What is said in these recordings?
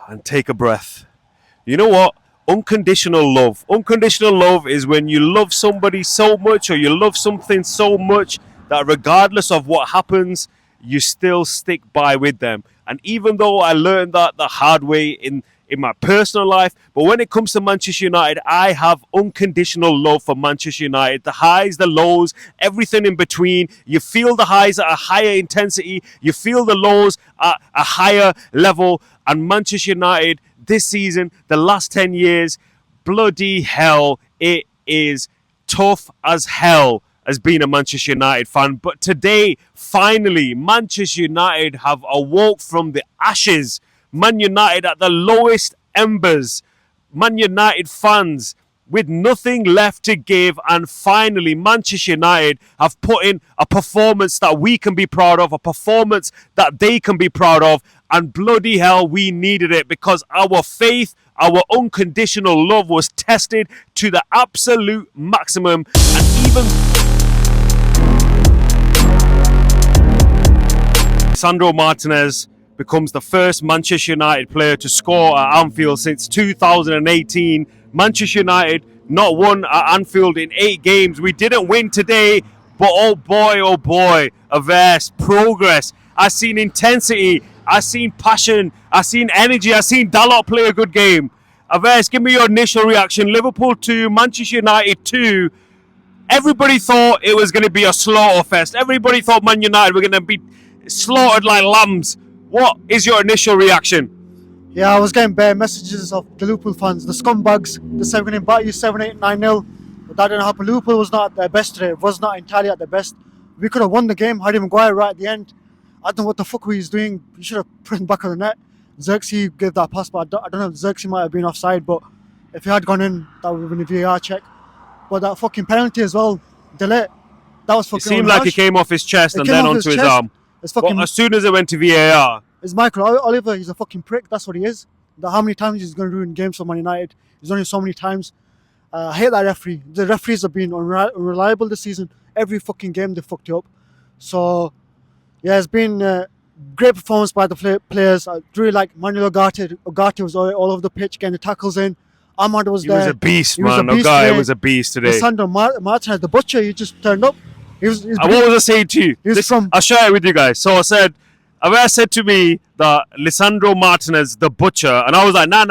and take a breath. You know what? Unconditional love. Unconditional love is when you love somebody so much or you love something so much that regardless of what happens, you still stick by with them. And even though I learned that the hard way in my personal life, but when it comes to Manchester United, I have unconditional love for Manchester United. The highs, the lows, everything in between. You feel the highs at a higher intensity. You feel the lows at a higher level. And Manchester United this season, the last 10 years, bloody hell, it is tough as hell as being a Manchester United fan. But today, finally, Manchester United have awoke from the ashes. Man United at the lowest embers. Man United fans with nothing left to give. And finally, Manchester United have put in a performance that we can be proud of, a performance that they can be proud of. And bloody hell, we needed it because our faith, our unconditional love was tested to the absolute maximum. And even Sandro Martinez becomes the first Manchester United player to score at Anfield since 2018. Manchester United not won at Anfield in 8 games. We didn't win today, but oh boy, Averse, progress. I've seen intensity, I've seen passion, I've seen energy, I've seen Dalot play a good game. Averse, give me your initial reaction. Liverpool 2, Manchester United 2. Everybody thought it was going to be a slaughter fest. Everybody thought Man United were going to be slaughtered like lambs. What is your initial reaction? Yeah, I was getting bare messages of the Liverpool fans, the scumbags. They said we're going to bat you 7-8, 9-0. But that didn't happen. Liverpool was not at their best today. It was not entirely at their best. We could have won the game. Harry Maguire right at the end. I don't know what the fuck he was doing. He should have put him back on the net. Xerxes gave that pass, but I don't know if Xerxes might have been offside. But if he had gone in, that would have been a VAR check. But that fucking penalty as well, delay. That was fucking. It seemed like it came off his chest and then onto his arm. But as soon as it went to VAR, it's Michael Oliver. He's a fucking prick. That's what he is. How many times he's going to ruin games for Man United? He's done it so many times. I hate that referee. The referees have been unreliable this season. Every fucking game they fucked you up. So, yeah, it's been a great performance by the players. I really like Manuel Ugarte. Ugarte was all over the pitch getting the tackles in. Ahmad was there. He was a beast, man. Ugarte was a beast today. Sandro Martinez, the butcher, he just turned up. What was I saying to you? I'll share it with you guys. So I said to me that Lisandro Martinez, the butcher, and I was like, nah.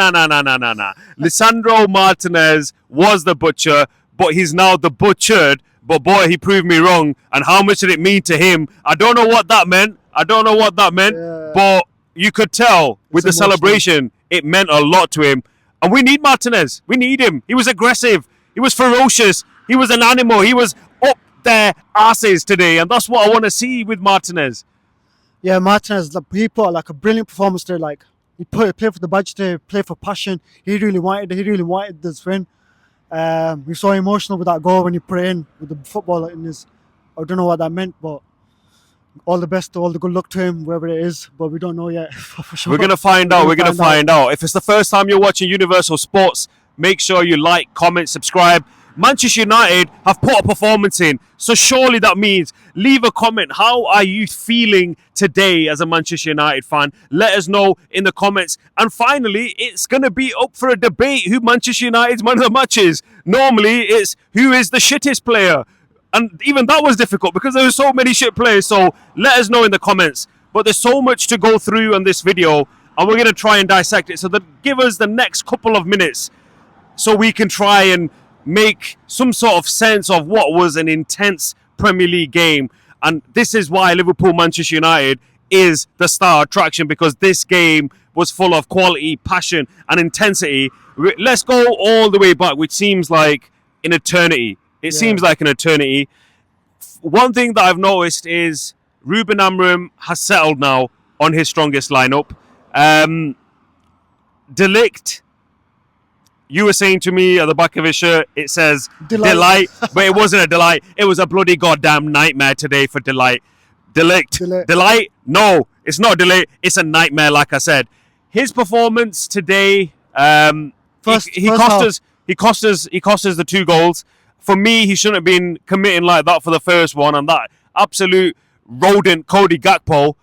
Lisandro Martinez was the butcher, but he's now the butchered. But boy, he proved me wrong. And how much did it mean to him? I don't know what that meant. Yeah. But you could tell with the celebration, it meant a lot to him. And we need Martinez. We need him. He was aggressive. He was ferocious. He was an animal. He was up their asses today, and that's what I want to see with Martinez. Yeah, Martinez, he put like a brilliant performance there. Like he played for the badge today, played for passion. He really wanted this win. We saw emotional with that goal when he put it in with the football in his. I don't know what that meant, but all the best, all the good luck to him, wherever it is. But we don't know yet for sure. We're gonna find out. We're gonna find out. If it's the first time you're watching Universal Sports, make sure you like, comment, subscribe. Manchester United have put a performance in, so surely that means leave a comment. How are you feeling today as a Manchester United fan? Let us know in the comments. And finally, it's going to be up for a debate who Manchester United's man of the match is. Normally, it's who is the shittest player. And even that was difficult because there were so many shit players. So let us know in the comments. But there's so much to go through on this video, and we're going to try and dissect it. So give us the next couple of minutes so we can try and make some sort of sense of what was an intense Premier League game. And this is why Liverpool-Manchester United is the star attraction, because this game was full of quality, passion and intensity. Let's go all the way back, which seems like an eternity. It seems like an eternity. One thing that I've noticed is Ruben Amorim has settled now on his strongest lineup. De Ligt, you were saying to me at the back of his shirt, it says delight, but it wasn't a delight. It was a bloody goddamn nightmare today for Delight. Delight? No, it's not Delight. It's a nightmare, like I said. His performance today, he cost us the 2 goals. For me, he shouldn't have been committing like that for the first one, and that absolute rodent Cody Gakpo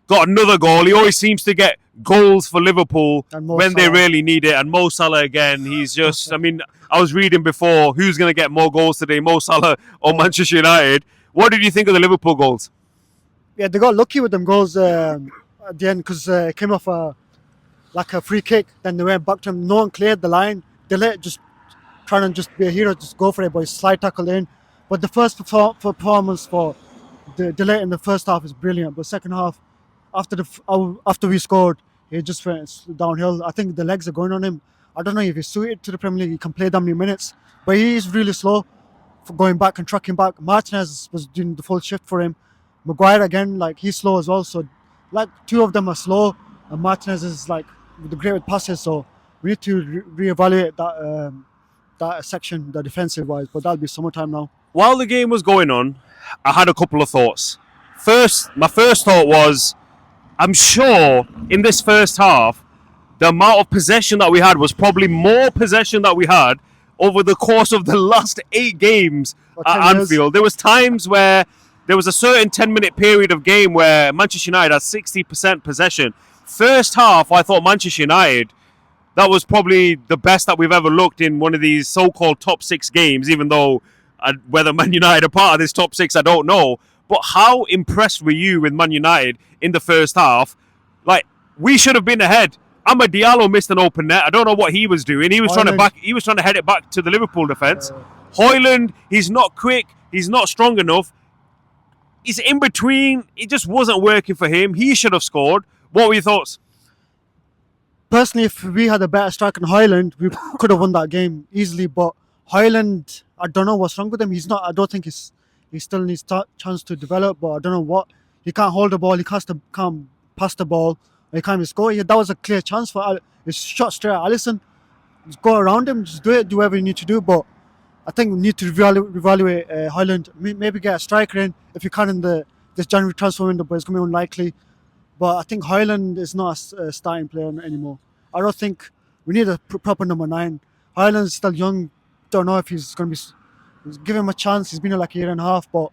got another goal. He always seems to get goals for Liverpool And Mo when they Salah. really need it. And Mo Salah again, he's just, I mean, I was reading before who's going to get more goals today, Mo Salah or Manchester United. What did you think of the Liverpool goals? Yeah, they got lucky with them goals at the end because it came off a free kick. Then they went back to him. No one cleared the line. They let just trying to just be a hero, just go for it, but he slide tackle in. But the first performance for the delay in the first half is brilliant. But second half, after we scored, he just went downhill. I think the legs are going on him. I don't know if he's suited to the Premier League. He can play that many minutes, but he is really slow for going back and tracking back. Martinez was doing the full shift for him. Maguire again, like he's slow as well. So like two of them are slow, and Martinez is like great with passes. So we need to reevaluate that section, the defensive wise. But that'll be summertime now. While the game was going on, I had a couple of thoughts. My first thought was, I'm sure in this first half, the amount of possession that we had was probably more possession that we had over the course of the last 8 games at Anfield. There was times where there was a certain 10-minute period of game where Manchester United had 60% possession. First half, I thought Manchester United, that was probably the best that we've ever looked in one of these so-called top 6 games, even though whether Man United are part of this top 6, I don't know. But how impressed were you with Man United in the first half? Like, we should have been ahead. Amad Diallo missed an open net. I don't know what he was doing. He was trying to head it back to the Liverpool defence. Højlund, he's not quick. He's not strong enough. He's in between. It just wasn't working for him. He should have scored. What were your thoughts? Personally, if we had a better striker than Højlund, we could have won that game easily. But Højlund, I don't know what's wrong with him. He's not. I don't think he still needs chance to develop. But I don't know what. He can't hold the ball. He can't pass the ball. He can't even score. That was a clear chance for. It's shot straight at Alisson. Just go around him. Just do it. Do whatever you need to do. But I think we need to reevaluate Højlund. Maybe get a striker in if you can in this January transfer window. But it's going to be unlikely. But I think Højlund is not a starting player anymore. I don't think we need a proper number 9. Højlund is still young. Don't know if he's going to be. Give him a chance. He's been here like a year and a half, but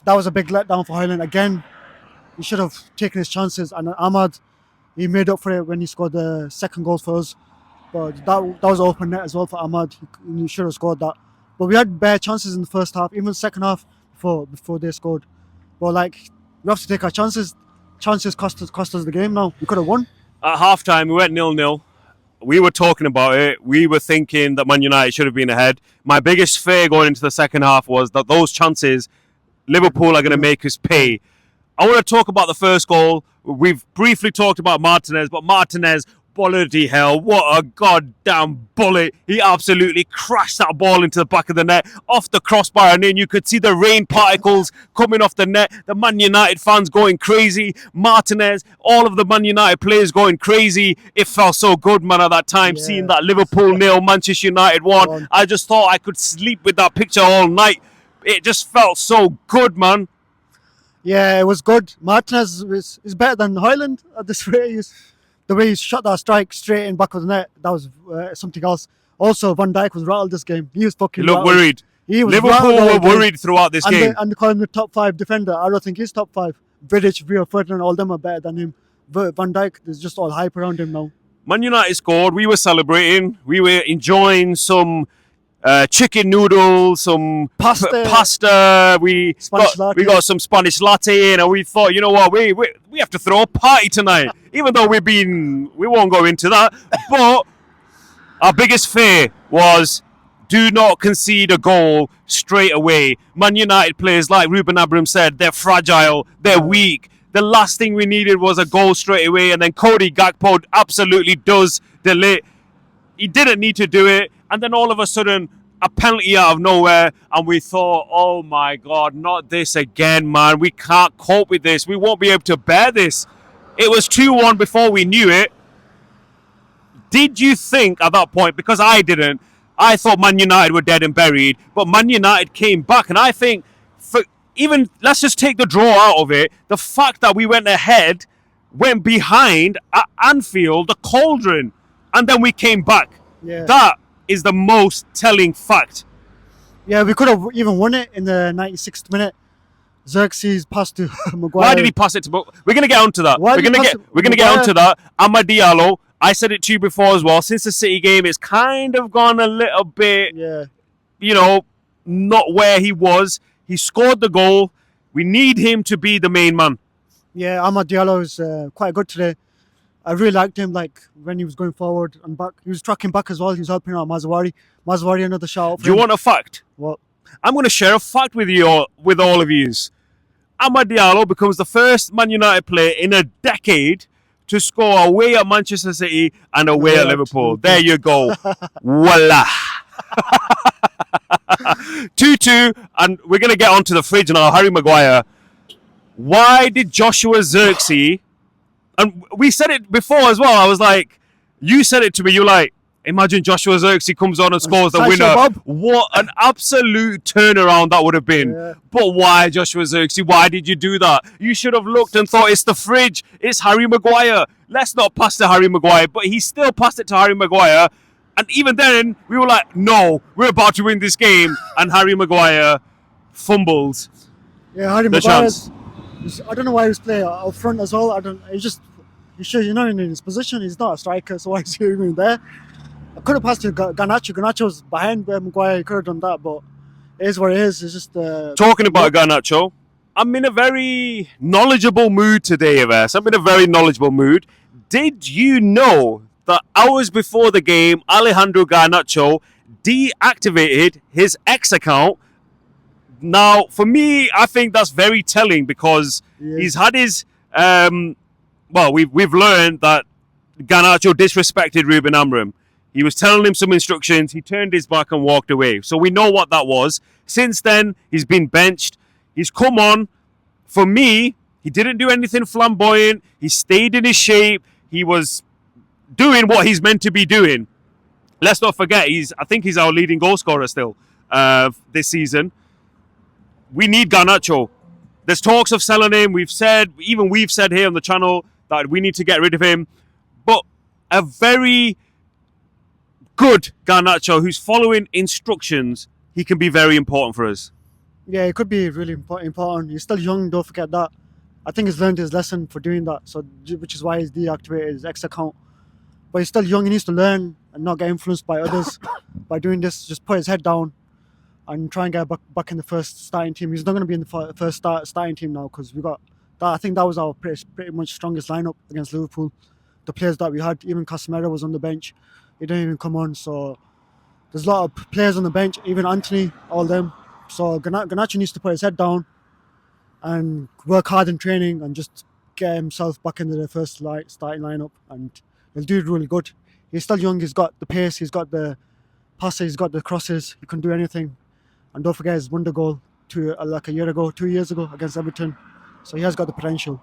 that was a big letdown for Højlund. Again, he should have taken his chances. And Ahmad, he made up for it when he scored the second goal for us. But that was open net as well for Ahmad. He should have scored that. But we had bare chances in the first half, even the second half before they scored. But like, we have to take our chances. Chances cost us the game now. We could have won. At halftime, we went 0-0. We were talking about it. We were thinking that Man United should have been ahead. My biggest fear going into the second half was that those chances, Liverpool are going to make us pay. I want to talk about the first goal. We've briefly talked about Martinez, but Martinez, bloody hell, what a goddamn bullet. He absolutely crashed that ball into the back of the net, off the crossbar, and then you could see the rain particles coming off the net. The Man United fans going crazy. Martinez, all of the Man United players going crazy. It felt so good, man, at that time, seeing that Liverpool 0, Manchester United 1. I just thought I could sleep with that picture all night. It just felt so good, man. Yeah, it was good. Martinez is better than Højlund at this rate. The way he shot that strike straight in back of the net, that was something else. Also, Van Dijk was rattled this game. He was fucking rattled. Worried. Liverpool were worried throughout this game. And they call him the top 5 defender. I don't think he's top 5. Vidic, Rio Ferdinand, all of them are better than him. Van Dijk, there's just all hype around him now. Man United scored. We were celebrating. We were enjoying some chicken noodles, some pasta. We got some Spanish latte in, and we thought, you know what, we have to throw a party tonight. Even though we won't go into that. But our biggest fear was, do not concede a goal straight away. Man United players, like Ruben Amorim said, they're fragile, they're weak. The last thing we needed was a goal straight away, and then Cody Gakpo absolutely does delay. He didn't need to do it. And then all of a sudden, a penalty out of nowhere, and we thought, oh my God, not this again, man. We can't cope with this. We won't be able to bear this. It was 2-1 before we knew it. Did you think at that point, because I didn't, I thought Man United were dead and buried, but Man United came back, and I think, let's just take the draw out of it, the fact that we went ahead, went behind at Anfield, the cauldron, and then we came back. Yeah. That is the most telling fact. Yeah, we could have even won it in the 96th minute. Xerxes passed to Maguire. Why did he pass it to? We're gonna get onto that. Why We're did he gonna pass get it- we're gonna get Maguire- onto that. Amad Diallo. I said it to you before as well. Since the City game, it's kind of gone a little bit, Yeah, not where he was. He scored the goal. We need him to be the main man. yeah. Amad Diallo is quite good today. I really liked him. Like when he was going forward and back, he was tracking back as well. He was helping out Mazawari. Mazawari, another shout out for Do you him. want a fact? What? I'm going to share a fact with you, with all of yous. Amad Diallo becomes the first Man United player in a decade to score away at Manchester City and away at Liverpool. There you go. Voila. 2-2, and we're going to get onto the fridge now. Harry Maguire. Why did Joshua Xerxes, and we said it before as well, I was like, you said it to me, you're like, imagine Joshua Xerxes comes on and scores the Sideshow winner. Bob. What an absolute turnaround that would have been. Yeah. But why, Joshua Xerxes? Why did you do that? You should have looked and thought, it's the fridge. It's Harry Maguire. Let's not pass to Harry Maguire. But he still passed it to Harry Maguire. And even then, we were like, no, we're about to win this game. And Harry Maguire fumbled. Yeah, Harry The Maguire. chance. I don't know why he was playing up front as well. I don't. He's just. He should. In his position, he's not a striker. So why is he even there? I could have passed to Garnacho. Garnacho was behind Maguire. He could have done that, but it is what it is. It's just. Talking about Garnacho, I'm in a very knowledgeable mood today, Yves. I'm in a very knowledgeable mood. Did you know that hours before the game, Alejandro Garnacho deactivated his X account? Now, for me, I think that's very telling because Yeah. he's had his. We've learned that Garnacho disrespected Ruben Amorim. He was telling him some instructions. He turned his back and walked away. So we know what that was. Since then, he's been benched. He's come on. For me, he didn't do anything flamboyant. He stayed in his shape. He was doing what he's meant to be doing. Let's not forget, I think he's our leading goal scorer still this season. We need Garnacho. There's talks of selling him. We've said here on the channel that we need to get rid of him. But a very good Garnacho who's following instructions, he can be very important for us. Yeah, it could be really important. He's still young. Don't forget that. I think he's learned his lesson for doing that. So, which is why he's deactivated his X account. But he's still young. He needs to learn and not get influenced by others by doing this. Just put his head down and try and get back in the first starting team. He's not going to be in the first starting team now because we got that. I think that was our pretty much strongest lineup against Liverpool. The players that we had, even Casemiro was on the bench. He didn't even come on. So there's a lot of players on the bench, even Anthony, all them. So Garnacho needs to put his head down and work hard in training and just get himself back into the first starting lineup, and he'll do it really good. He's still young. He's got the pace. He's got the passes. He's got the crosses. He can do anything. And don't forget his wonder goal 2 years ago against Everton. So he has got the potential.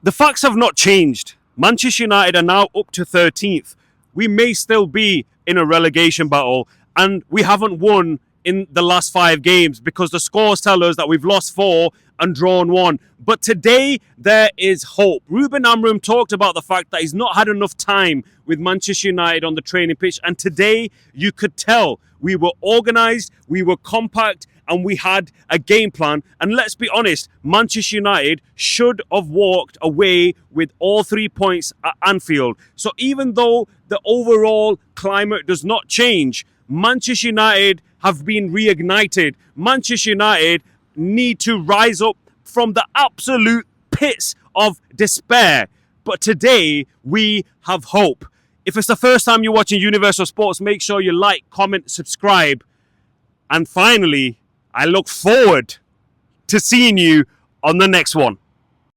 The facts have not changed. Manchester United are now up to 13th. We may still be in a relegation battle, and we haven't won in the last 5 games because the scores tell us that we've lost 4 and drawn 1. But today, there is hope. Ruben Amorim talked about the fact that he's not had enough time with Manchester United on the training pitch, and today, you could tell we were organised, we were compact, and we had a game plan. And let's be honest, Manchester United should have walked away with all 3 points at Anfield. So even though the overall climate does not change, Manchester United have been reignited. Manchester United need to rise up from the absolute pits of despair. But today, we have hope. If it's the first time you're watching Universal Sports, make sure you like, comment, subscribe. And finally, I look forward to seeing you on the next one.